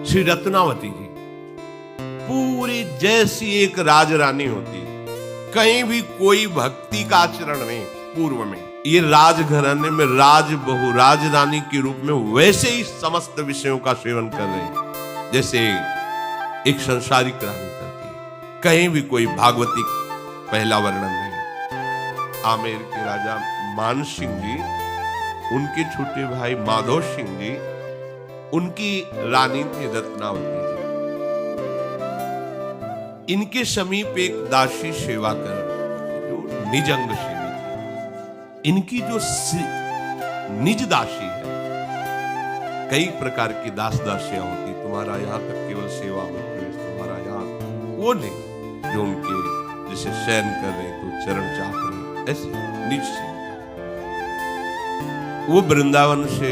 श्री रत्नावती जी पूरी जैसी एक राजरानी होती, कहीं भी कोई भक्ति का आचरण नहीं। पूर्व में ये राजघराने में राजबहू राजरानी के रूप में वैसे ही समस्त विषयों का सेवन कर रहे हैं जैसे एक संसारिक रानी करती है। कहीं भी कोई भागवती पहला वर्णन नहीं। आमेर के राजा मान सिंह जी, उनके छोटे भाई माधव सिंह जी, उनकी रानी थी रत्नावती जी। इनके समीप एक दासी सेवा कर जो निजंग सेवी थी। इनकी जो निज दासी है, कई प्रकार की दास दासियां होती, तुम्हारा यहाँ तक केवल सेवा में प्रवेश, तुम्हारा यहाँ वो नहीं जो उनके जैसे शयन कर रहे तो चरण चाप रहे, ऐसे निज से। वो वृंदावन से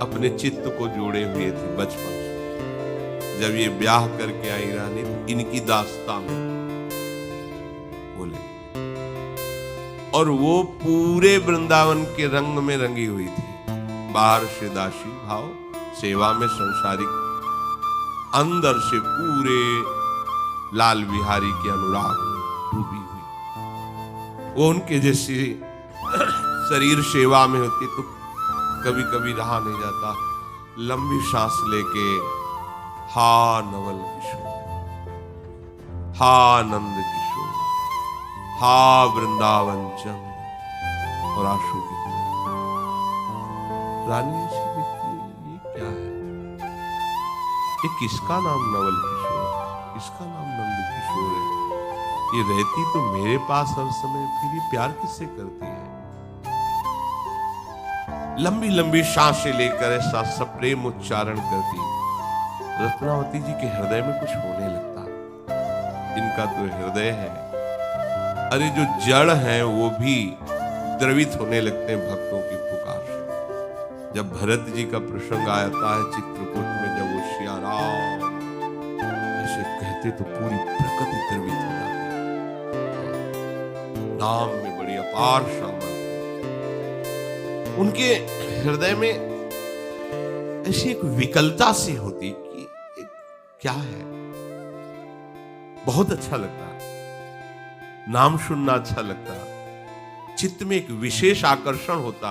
अपने चित्त को जोड़े हुए थे बचपन से। जब ये ब्याह करके आई रानी तो इनकी दास्तां में बोले, और वो पूरे वृंदावन के रंग में रंगी हुई थी। बाहर से दासी भाव, सेवा में संसारिक, अंदर से पूरे लाल बिहारी के अनुराग में डूबी हुई। वो उनके जैसी शरीर सेवा में होती तो कभी कभी रहा नहीं जाता, लंबी सांस लेके हा नवल किशोर, हा नंद किशोर, हा वृंदावन चंद, और आंसू की रानी ऐसी दिखती है, ये क्या है? ये किसका नाम नवल किशोर, इसका नाम नंद किशोर है? ये रहती तो मेरे पास हर समय, फिर ये प्यार किससे करती है? लंबी लंबी सांसें लेकर ऐसा सप्रेम उच्चारण करती। रत्नावती जी के हृदय में कुछ होने लगता। इनका तो हृदय है, अरे जो जड़ है वो भी द्रवित होने लगते हैं भक्तों की पुकार से। जब भरत जी का प्रसंग आता है चित्रकूट में, जब वो सिया राम ऐसे कहते तो पूरी प्रकृति द्रवित हो जाती। नाम में बड़ी अपार सामर्थ्य। उनके हृदय में ऐसी एक विकलता सी होती कि क्या है, बहुत अच्छा लगता, नाम सुनना अच्छा लगता, चित्त में एक विशेष आकर्षण होता।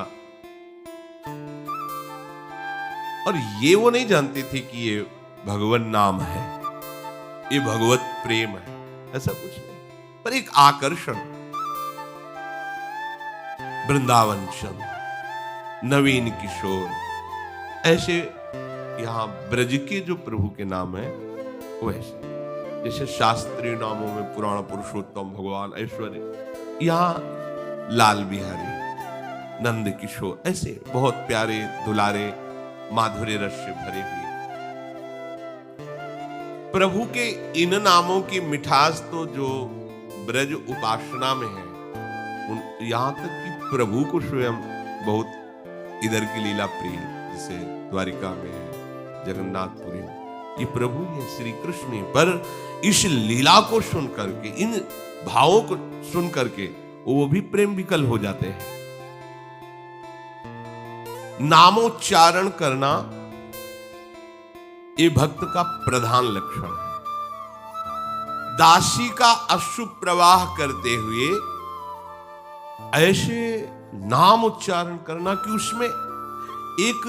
और ये वो नहीं जानती थी कि ये भगवान नाम है, ये भगवत प्रेम है, ऐसा कुछ नहीं, पर एक आकर्षण। वृंदावन चंद, नवीन किशोर, ऐसे यहां ब्रज के जो प्रभु के नाम है वैसे, जैसे शास्त्रीय नामों में पुराण पुरुषोत्तम भगवान ऐश्वर्य, यहां लाल बिहारी, नंद किशोर, ऐसे बहुत प्यारे दुलारे माधुर्य रस से भरे हुए प्रभु के इन नामों की मिठास तो जो ब्रज उपासना में है, यहां तक कि प्रभु को स्वयं बहुत इधर की लीला प्रिय, जैसे द्वारिका में है, जगन्नाथपुरी में, ये प्रभु है, श्री कृष्ण है। पर इस लीला को सुन करके, इन भावों को सुन करके वो भी प्रेम विकल हो जाते हैं। नामोच्चारण करना ये भक्त का प्रधान लक्षण है। दासी का अश्रु प्रवाह करते हुए ऐसे नाम उच्चारण करना कि उसमें एक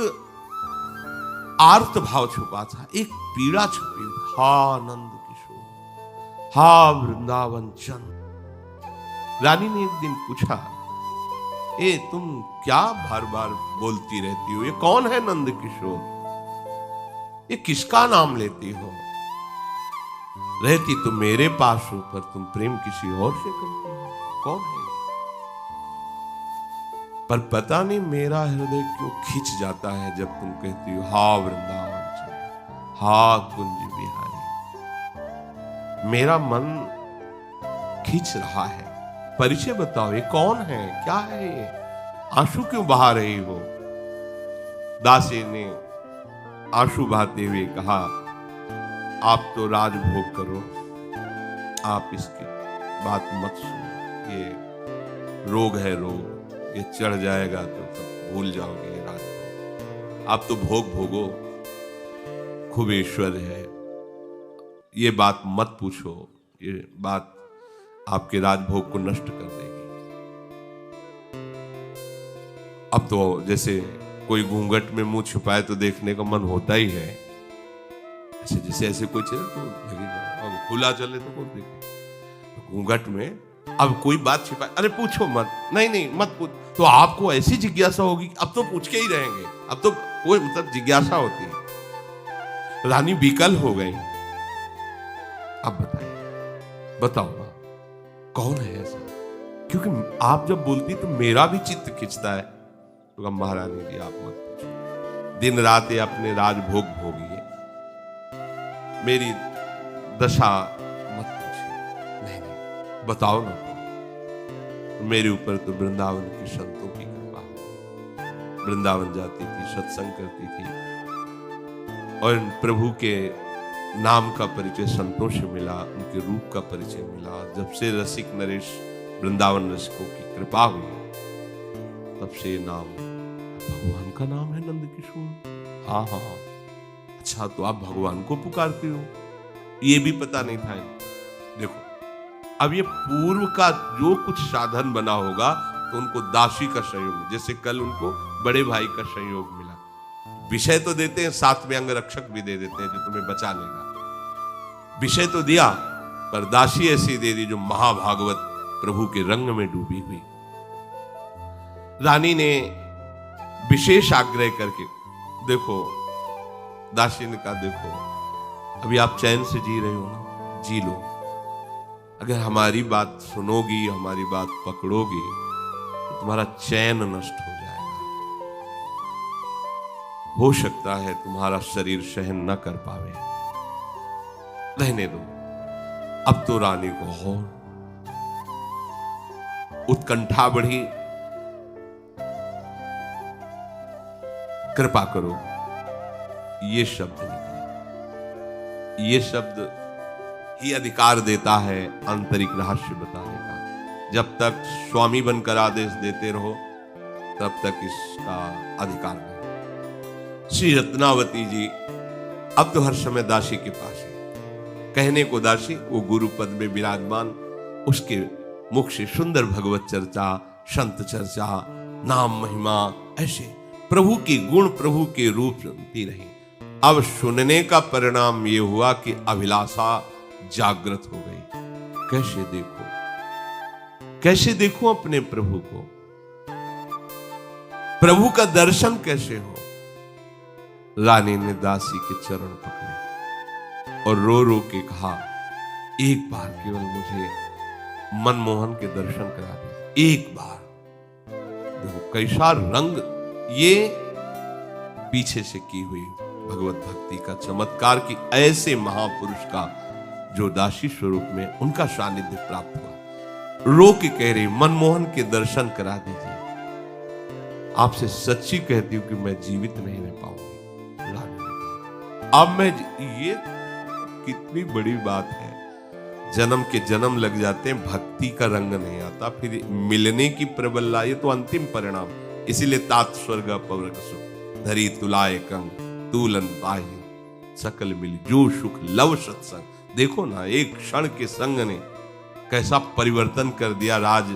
आर्त भाव छुपा था, एक पीड़ा छुपी। हा नंद किशोर, हा वृंदावन चंद। रानी ने एक दिन पूछा, ए तुम क्या बार बार बोलती रहती हो, ये कौन है नंद किशोर, ये किसका नाम लेती हो? रहती तो मेरे पास हो, पर तुम प्रेम किसी और से करती हो, कौन है? पर पता नहीं मेरा हृदय क्यों खिंच जाता है जब तुम कहती हो हा वृंदावन चंद, हा कुंज बिहारी। मेरा मन खिंच रहा है, परिचय बताओ, ये कौन है, क्या है ये? आंसू क्यों बहा रही हो? दासी ने आंसू बहाते हुए कहा, आप तो राजभोग करो, आप इसकी बात मत सुनो, ये रोग है, रोग, ये चढ़ जाएगा तो सब भूल जाओगे ये राजभोग। आप तो भोग भोगो, खूब ऐश्वर्य है, ये बात मत पूछो, ये बात आपके राजभोग को नष्ट कर देगी। अब तो जैसे कोई घूंघट में मुंह छुपाए तो देखने का मन होता ही है, ऐसे जैसे ऐसे कोई चले तो लगेगा, अब खुला चले तो कौन देखे। घूंघट में अब कोई बात छिपाए, अरे पूछो मत, नहीं नहीं मत पूछ, तो आपको ऐसी जिज्ञासा होगी, अब तो पूछ के ही रहेंगे, अब तो कोई मतलब जिज्ञासा होती है। रानी विकल हो गई। अब बताइए, बताओ ना कौन है ऐसा, क्योंकि आप जब बोलती तो मेरा भी चित्त खिंचता है। तो कहा महारानी जी आप मत पूछो, दिन रात ये अपने राजभोग भोगिए, मेरी दशा मत पूछिए। नहीं नहीं बताओ ना, मेरे ऊपर तो वृंदावन के संतों की कृपा है। वृंदावन जाती थी, सत्संग करती थी, और प्रभु के नाम का परिचय संतों से मिला, उनके रूप का परिचय मिला। जब से रसिक नरेश वृंदावन रसिकों की कृपा हुई, तब से नाम भगवान का नाम है नंद किशोर। हाँ हाँ, अच्छा तो आप भगवान को पुकारते हो, ये भी पता नहीं था। देखो अब ये पूर्व का जो कुछ साधन बना होगा, तो उनको दासी का संयोग, जैसे कल उनको बड़े भाई का संयोग मिला, विषय तो देते हैं, साथ में अंगरक्षक भी दे देते हैं जो तुम्हें बचा लेगा। विषय तो दिया, पर दासी ऐसी दे दी जो महाभागवत प्रभु के रंग में डूबी हुई। रानी ने विशेष आग्रह करके, देखो दासी ने कहा, देखो अभी आप चैन से जी रहे हो ना, जी लो, अगर हमारी बात सुनोगी, हमारी बात पकड़ोगी, तो तुम्हारा चैन नष्ट हो जाएगा, हो सकता है तुम्हारा शरीर सहन न कर पावे, रहने दो। अब तो रानी को और उत्कंठा बढ़ी, कृपा करो, ये शब्द निकले, ये शब्द ही अधिकार देता है आंतरिक रहस्य बताने का। जब तक स्वामी बनकर आदेश देते रहो, तब तक इसका अधिकार नहीं। श्री रत्नावती जी अब तो हर समय दासी के पास है, कहने को दासी, वो गुरु पद में विराजमान, उसके मुख से सुंदर भगवत चर्चा, संत चर्चा, नाम महिमा, ऐसे प्रभु के गुण, प्रभु के रूप सुनती रही। अब सुनने का परिणाम ये हुआ कि अभिलाषा जागृत हो गई। कैसे देखो, कैसे देखो अपने प्रभु को, प्रभु का दर्शन कैसे हो। रानी ने दासी के चरण पकड़े और रो रो के कहा, एक बार केवल मुझे मनमोहन के दर्शन करा दीजिए, एक बार। देखो कैसा रंग, ये पीछे से की हुई भगवत भक्ति का चमत्कार कि ऐसे महापुरुष का जो दासी स्वरूप में उनका सानिध्य प्राप्त हुआ। रो के कह रही, मनमोहन के दर्शन करा दीजिए, आपसे सच्ची कहती हूं कि मैं जीवित नहीं रह पाऊंगी। अब मैं, ये कितनी बड़ी बात है, जन्म के जन्म लग जाते हैं, भक्ति का रंग नहीं आता, फिर मिलने की प्रबलता, ये तो अंतिम परिणाम। इसीलिए तात स्वर्ग पवर्ग सुख धरी तुलाए कंग तूलन पाहि सकल मिली जो सुख लव सत्संग। देखो ना, एक क्षण के संग ने कैसा परिवर्तन कर दिया राज,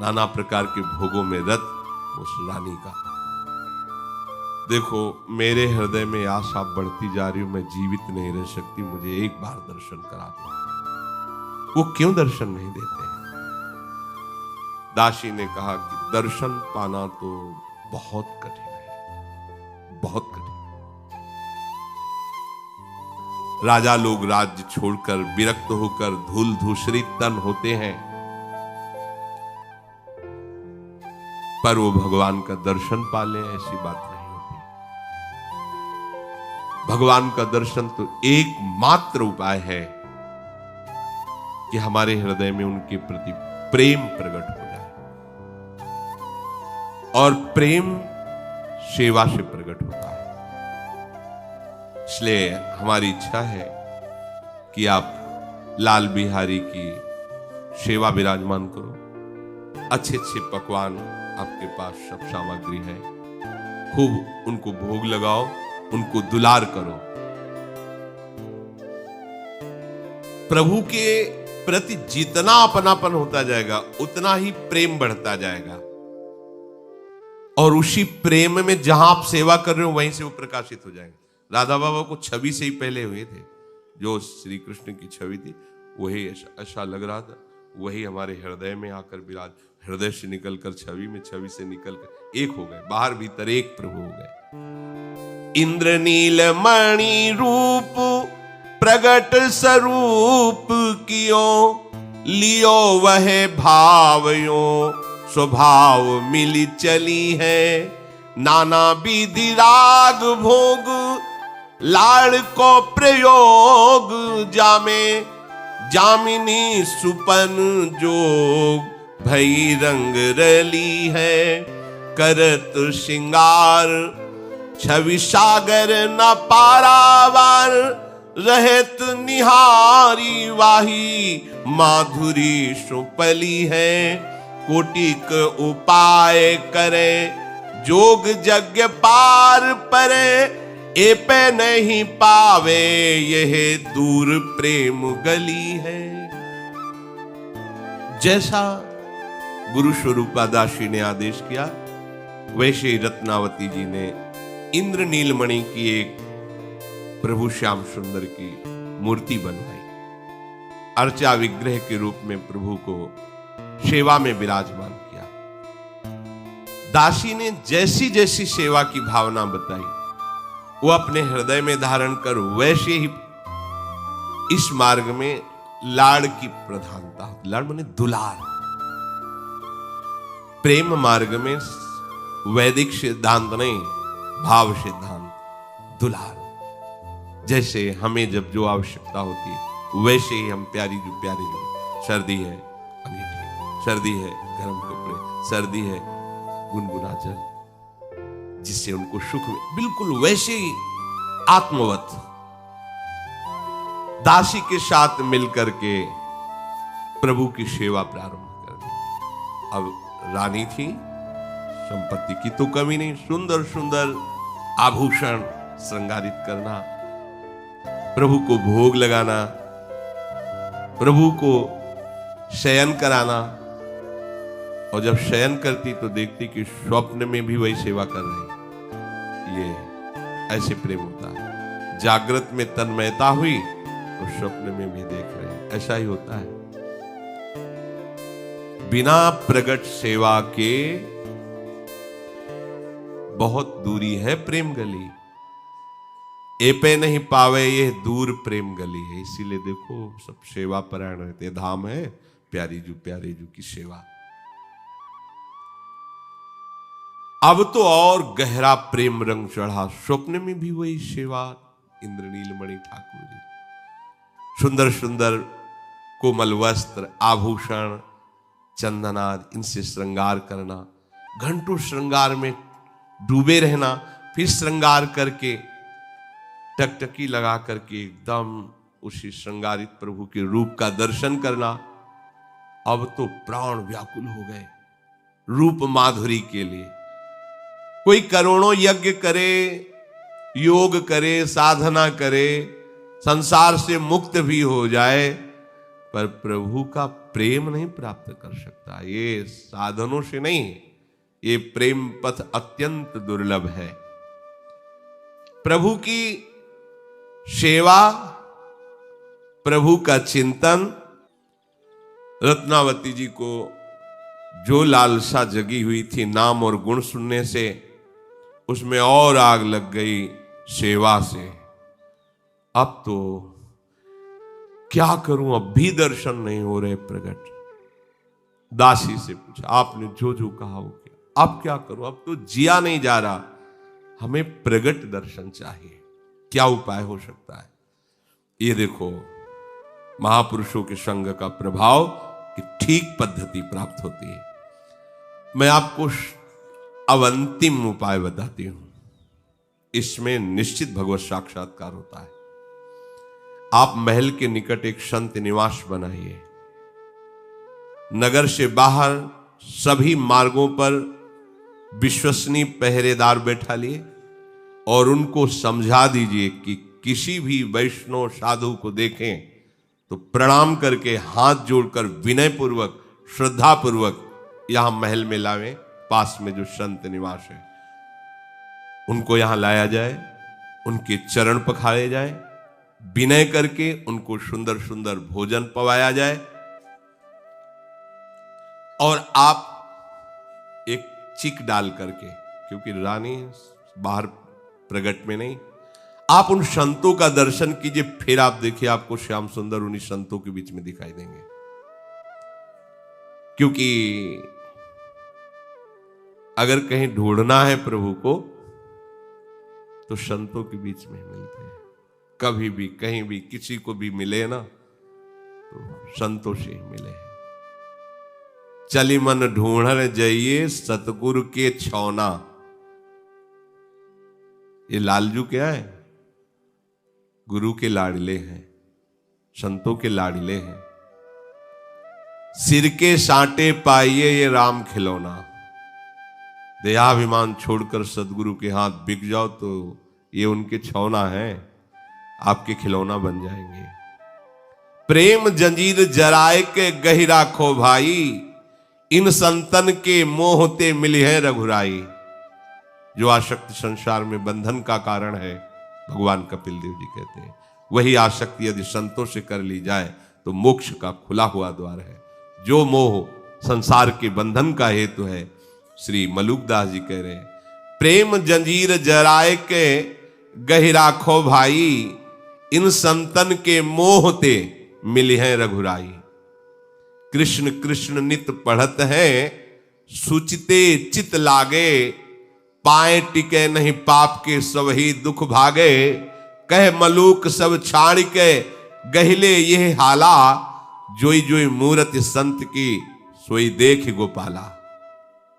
नाना प्रकार के भोगों में रत उस रानी का। देखो मेरे हृदय में आशा बढ़ती जा रही हूं, मैं जीवित नहीं रह सकती, मुझे एक बार दर्शन करा दो। वो क्यों दर्शन नहीं देते हैं? दासी ने कहा कि दर्शन पाना तो बहुत कठिन है, बहुत कठिन। राजा लोग राज्य छोड़कर विरक्त होकर धूल धूसरी तन होते हैं, पर वो भगवान का दर्शन पा ले ऐसी बात नहीं होती। भगवान का दर्शन तो एकमात्र उपाय है कि हमारे हृदय में उनके प्रति प्रेम प्रकट हो जाए, और प्रेम सेवा से प्रकट होता है। इसलिए हमारी इच्छा है कि आप लाल बिहारी की सेवा विराजमान करो। अच्छे अच्छे पकवान आपके पास सब सामग्री है, खूब उनको भोग लगाओ, उनको दुलार करो, प्रभु के प्रति जितना अपनापन होता जाएगा उतना ही प्रेम बढ़ता जाएगा, और उसी प्रेम में जहां आप सेवा कर रहे हो वहीं से वो प्रकाशित हो जाएंगे। राधा बाबा को छवि से ही पहले हुए थे, जो श्री कृष्ण की छवि थी वही ऐसा लग रहा था, वही हमारे हृदय में आकर विराज, हृदय से निकलकर छवि में, छवि से निकलकर एक हो गए, बाहर भीतर एक प्रभु हो गए। इंद्रनील मणि रूप प्रगट स्वरूप कियो, लियो वह भावयो स्वभाव मिली चली है। नाना विधि राग भोग लाड़ को प्रयोग जामे, जामिनी सुपन जोग भई रंग रली है। करत श्रृंगार छवि सागर न पारावार, रहत निहारी वाही माधुरी सुपली है। कोटिक उपाय करे जोग यज्ञ पार परे, ए पे नहीं पावे यह दूर प्रेम गली है। जैसा गुरु स्वरूपा दासी ने आदेश किया, वैसे रत्नावती जी ने इंद्र नीलमणि की एक प्रभु श्याम सुंदर की मूर्ति बनवाई, अर्चा विग्रह के रूप में प्रभु को सेवा में विराजमान किया। दासी ने जैसी जैसी सेवा की भावना बताई वो अपने हृदय में धारण कर वैसे ही इस मार्ग में लाड़ की प्रधानता होती। लाड़ माने दुलार। प्रेम मार्ग में वैदिक सिद्धांत नहीं, भाव सिद्धांत, दुलार। जैसे हमें जब जो आवश्यकता होती है वैसे ही हम प्यारी जो सर्दी है अंगीठी, सर्दी है गर्म कपड़े, सर्दी है गुनगुना जल, जिससे उनको सुख में, बिल्कुल वैसे ही आत्मवत दासी के साथ मिलकर के प्रभु की सेवा प्रारंभ कर दी। अब रानी थी, संपत्ति की तो कमी नहीं, सुंदर सुंदर आभूषण श्रृंगारित करना, प्रभु को भोग लगाना, प्रभु को शयन कराना, और जब शयन करती तो देखती कि स्वप्न में भी वही सेवा कर रही। ये ऐसे प्रेम होता है। जागृत में तन्मयता हुई और स्वप्न में भी देख रहे, ऐसा ही होता है। बिना प्रगट सेवा के बहुत दूरी है प्रेम गली, ए पे नहीं पावे ये दूर प्रेम गली है। इसीलिए देखो सब सेवा परायण रहते, धाम है प्यारी जू की सेवा। अब तो और गहरा प्रेम रंग चढ़ा, स्वप्न में भी वही सेवा। इंद्रनीलमणि ठाकुर जी सुंदर सुंदर कोमल वस्त्र, आभूषण, चंदनाद, इनसे श्रृंगार करना, घंटों श्रृंगार में डूबे रहना, फिर श्रृंगार करके टकटकी लगा करके एकदम उसी श्रृंगारित प्रभु के रूप का दर्शन करना। अब तो प्राण व्याकुल हो गए रूप माधुरी के लिए। कोई करोड़ों यज्ञ करे, योग करे, साधना करे, संसार से मुक्त भी हो जाए, पर प्रभु का प्रेम नहीं प्राप्त कर सकता। ये साधनों से नहीं, ये प्रेम पथ अत्यंत दुर्लभ है। प्रभु की सेवा, प्रभु का चिंतन, रत्नावती जी को जो लालसा जगी हुई थी नाम और गुण सुनने से, उसमें और आग लग गई सेवा से। अब तो क्या करूं, अब भी दर्शन नहीं हो रहे प्रकट। दासी से पूछा, आपने जो जो कहा हो गया, अब क्या करूं, अब तो जिया नहीं जा रहा, हमें प्रगट दर्शन चाहिए, क्या उपाय हो सकता है? ये देखो महापुरुषों के संग का प्रभाव कि ठीक पद्धति प्राप्त होती है। मैं आपको अब अंतिम उपाय बताती हूं, इसमें निश्चित भगवत साक्षात्कार होता है। आप महल के निकट एक संत निवास बनाइए, नगर से बाहर सभी मार्गों पर विश्वसनीय पहरेदार बैठा लिए और उनको समझा दीजिए कि किसी भी वैष्णव साधु को देखें तो प्रणाम करके हाथ जोड़कर विनय पूर्वक श्रद्धा पूर्वक यहां महल में लावे, पास में जो संत निवास है उनको यहां लाया जाए, उनके चरण पखारे जाए, विनय करके उनको सुंदर सुंदर भोजन पवाया जाए, और आप एक चिक डाल करके, क्योंकि रानी बाहर प्रगट में नहीं, आप उन संतों का दर्शन कीजिए, फिर आप देखिए आपको श्याम सुंदर उन्हीं संतों के बीच में दिखाई देंगे। क्योंकि अगर कहीं ढूंढना है प्रभु को तो संतों के बीच में मिलते हैं। कभी भी कहीं भी किसी को भी मिले ना तो संतों से ही मिले। चली मन ढूंढन जाइए सतगुरु के छौना। ये लालजू क्या है? गुरु के लाडले हैं, संतों के लाडले हैं। सिर के साटे पाइए ये राम खिलौना। देहाभिमान छोड़कर सदगुरु के हाथ बिक जाओ तो ये उनके छौना है, आपके खिलौना बन जाएंगे। प्रेम जंजीर जराए के गही राखो भाई, इन संतन के मोहते मिली है रघुराई। जो आसक्ति संसार में बंधन का कारण है, भगवान कपिल देव जी कहते हैं, वही आसक्ति यदि संतों से कर ली जाए तो मोक्ष का खुला हुआ द्वार है। जो मोह संसार के बंधन का हेतु है, श्री मलुकदास जी कह रहे हैं, प्रेम जंजीर जराए के गही राखो भाई, इन संतन के मोहते मिली है रघुराई। कृष्ण कृष्ण नित पढ़त है, सुचिते चित लागे, पाए टिके नहीं पाप के सब ही दुख भागे। कह मलूक सब छाड़ के गहिले ये हाला, जोई जोई मूरत संत की सोई देख गोपाला।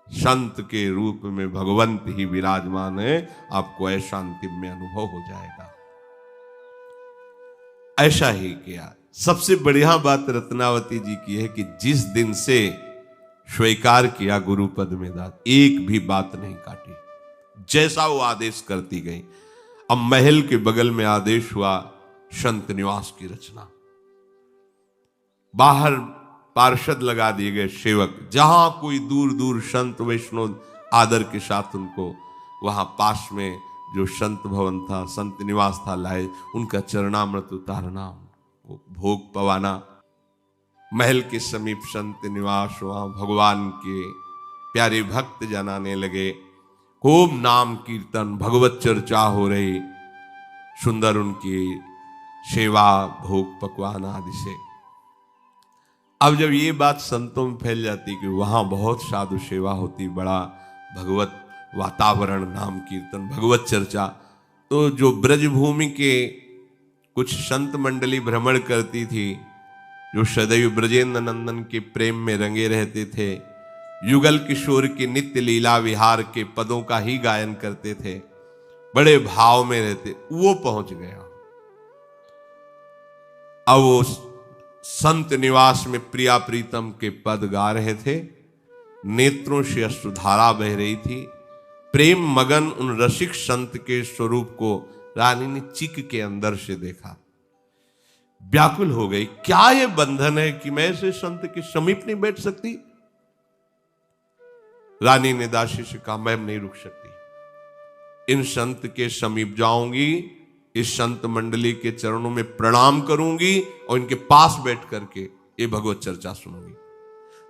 संत के रूप में भगवंत ही विराजमान है, आपको ऐसा अंतिम में अनुभव हो जाएगा। ऐसा ही किया। सबसे बढ़िया बात रत्नावती जी की है कि जिस दिन से स्वीकार किया गुरु पद में दास, एक भी बात नहीं काटी, जैसा वो आदेश करती गई। अब महल के बगल में आदेश हुआ संत निवास की रचना। बाहर पार्षद लगा दिए गए सेवक, जहां कोई दूर दूर संत वैष्णव आदर के साथ उनको वहां पास में जो संत भवन था, संत निवास था, लाए, उनका चरणामृत उतारना, भोग पवाना। महल के समीप संत निवास, वहां भगवान के प्यारे भक्त जनाने लगे। खूब नाम कीर्तन, भगवत चर्चा हो रही, सुंदर उनकी सेवा, भोग पकवान आदि से। अब जब ये बात संतों में फैल जाती कि वहां बहुत साधु सेवा होती, बड़ा भगवत वातावरण, नाम कीर्तन, भगवत चर्चा, तो जो ब्रजभूमि के कुछ संत मंडली भ्रमण करती थी, जो सदैव ब्रजेंद्र नंदन के प्रेम में रंगे रहते थे, युगल किशोर की नित्य लीला विहार के पदों का ही गायन करते थे, बड़े भाव में रहते, वो पहुंच गया। अब वो संत निवास में प्रिया प्रीतम के पद गा रहे थे, नेत्रों से अश्रुधारा बह रही थी। प्रेम मगन उन रसिक संत के स्वरूप को रानी ने चिक के अंदर से देखा, व्याकुल हो गई। क्या ये बंधन है कि मैं ऐसे संत के समीप नहीं बैठ सकती? रानी ने दासी से कहा, मैं नहीं रुक सकती, इन संत के समीप जाऊंगी, इस संत मंडली के चरणों में प्रणाम करूंगी और इनके पास बैठ करके ये भगवत चर्चा सुनूंगी।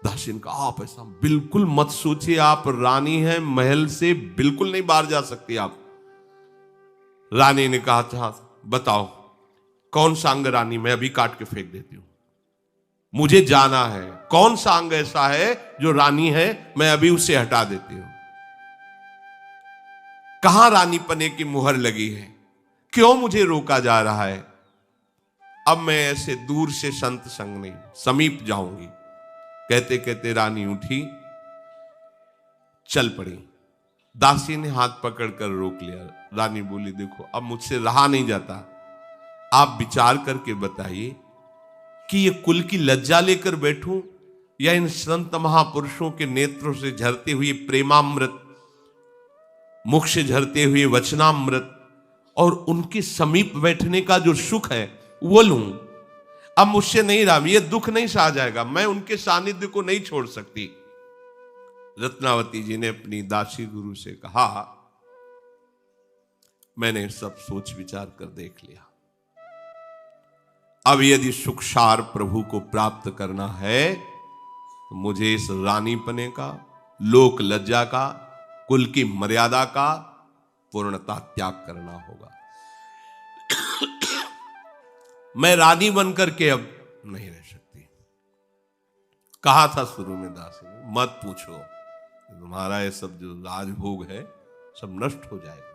दासी ने कहा, आप ऐसा बिल्कुल मत सोचिए, आप रानी हैं, महल से बिल्कुल नहीं बाहर जा सकती आप। रानी ने कहा, अच्छा बताओ कौन सा अंग रानी, मैं अभी काट के फेंक देती हूं, मुझे जाना है। कौन सा अंग ऐसा है जो रानी है, मैं अभी उसे हटा देती हूं। कहां रानी पने की मुहर लगी है, क्यों मुझे रोका जा रहा है? अब मैं ऐसे दूर से संत संग नहीं, समीप जाऊंगी। कहते कहते रानी उठी, चल पड़ी। दासी ने हाथ पकड़कर रोक लिया। रानी बोली, देखो अब मुझसे रहा नहीं जाता, आप विचार करके बताइए कि ये कुल की लज्जा लेकर बैठूं या इन संत महापुरुषों के नेत्रों से झरते हुए प्रेमामृत, मुख से झरते हुए वचनामृत और उनके समीप बैठने का जो सुख है वो लूं। अब मुझसे नहीं रहा, ये दुख नहीं सहा जाएगा, मैं उनके सानिध्य को नहीं छोड़ सकती। रत्नावती जी ने अपनी दासी गुरु से कहा, मैंने सब सोच विचार कर देख लिया, अब यदि सुखसार प्रभु को प्राप्त करना है तो मुझे इस रानीपने का, लोक लज्जा का, कुल की मर्यादा का पूर्णतः त्याग करना होगा। मैं रानी बनकर के अब नहीं रह सकती। कहा था शुरू में दासी ने, मत पूछो, तुम्हारा ये सब जो राजभोग है सब नष्ट हो जाएगा।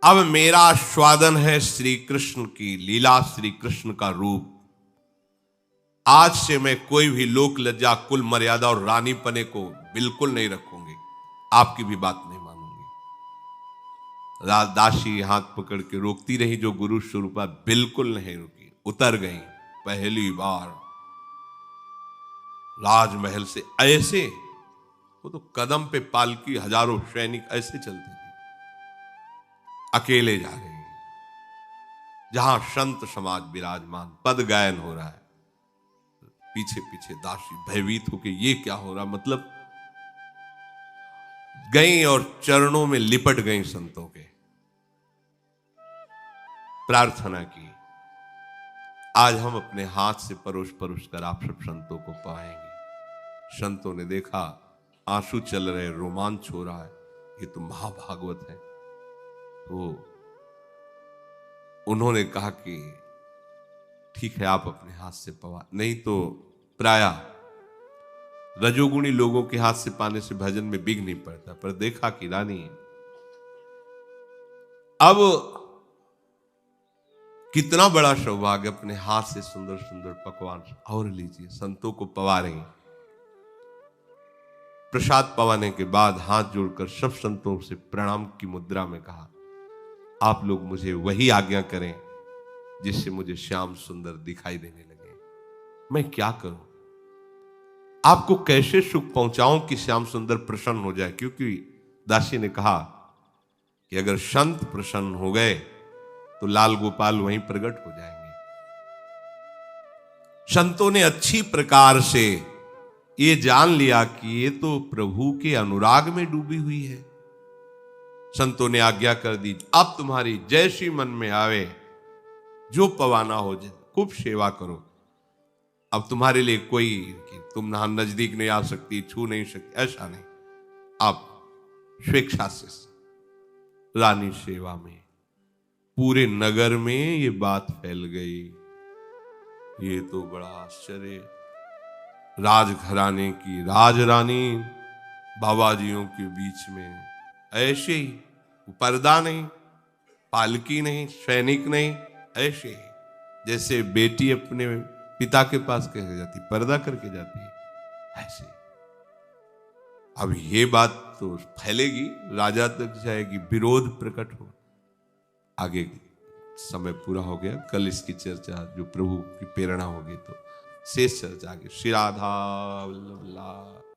अब मेरा आस्वादन है श्री कृष्ण की लीला, श्री कृष्ण का रूप। आज से मैं कोई भी लोक लज्जा, कुल मर्यादा और रानीपने को बिल्कुल नहीं रखूंगी, आपकी भी बात नहीं मानूंगी। दासी हाथ पकड़ के रोकती रही, जो गुरु स्वरूपा बिल्कुल नहीं रुकी, उतर गई। पहली बार राजमहल से ऐसे, वो तो कदम पे पालकी, हजारों सैनिक ऐसे चलते थे, अकेले जा रही है, जहां संत समाज विराजमान, पद गायन हो रहा है, पीछे पीछे दासी भयभीत होकर ये क्या हो रहा, मतलब गई और चरणों में लिपट गई संतों के, प्रार्थना की, आज हम अपने हाथ से परोस परोस कर आप सब संतों को पाएंगे। संतों ने देखा आंसू चल रहे, रोमांच हो रहा है, ये तो महाभागवत है। तो उन्होंने कहा कि ठीक है, आप अपने हाथ से पवा, नहीं तो प्रायः रजोगुणी लोगों के हाथ से पाने से भजन में बिघ नहीं पड़ता। पर देखा कि रानी अब कितना बड़ा सौभाग्य, अपने हाथ से सुंदर सुंदर पकवान और लीजिए, संतों को पवा रही। प्रसाद पवाने के बाद हाथ जोड़कर सब संतों से प्रणाम की मुद्रा में कहा, आप लोग मुझे वही आज्ञा करें जिससे मुझे श्याम सुंदर दिखाई देने लगे। मैं क्या करूं, आपको कैसे सुख पहुंचाऊं कि श्याम सुंदर प्रसन्न हो जाए, क्योंकि दासी ने कहा कि अगर संत प्रसन्न हो गए तो लाल गोपाल वहीं प्रकट हो जाएंगे। संतों ने अच्छी प्रकार से ये जान लिया कि ये तो प्रभु के अनुराग में डूबी हुई है। संतों ने आज्ञा कर दी, अब तुम्हारी जैसी मन में आवे, जो पवाना हो जाए, खूब सेवा करो। अब तुम्हारे लिए कोई कि तुम ना नजदीक नहीं आ सकती, छू नहीं सकती, ऐसा नहीं। आप स्वेच्छा से रानी सेवा में, पूरे नगर में ये बात फैल गई। ये तो बड़ा आश्चर्य, राजघराने की राजरानी बाबाजियों के बीच में ऐसे ही, पर्दा नहीं, पालकी नहीं, सैनिक नहीं, ऐसे ही जैसे बेटी अपने पिता के पास कैसे जाती, पर्दा करके जाती है, ऐसे। अब ये बात तो फैलेगी, राजा तक जाएगी, विरोध प्रकट हो। आगे समय पूरा हो गया, कल इसकी चर्चा जो प्रभु की प्रेरणा होगी तो शेष चर्चा आगे। श्री राधा वल्लभ।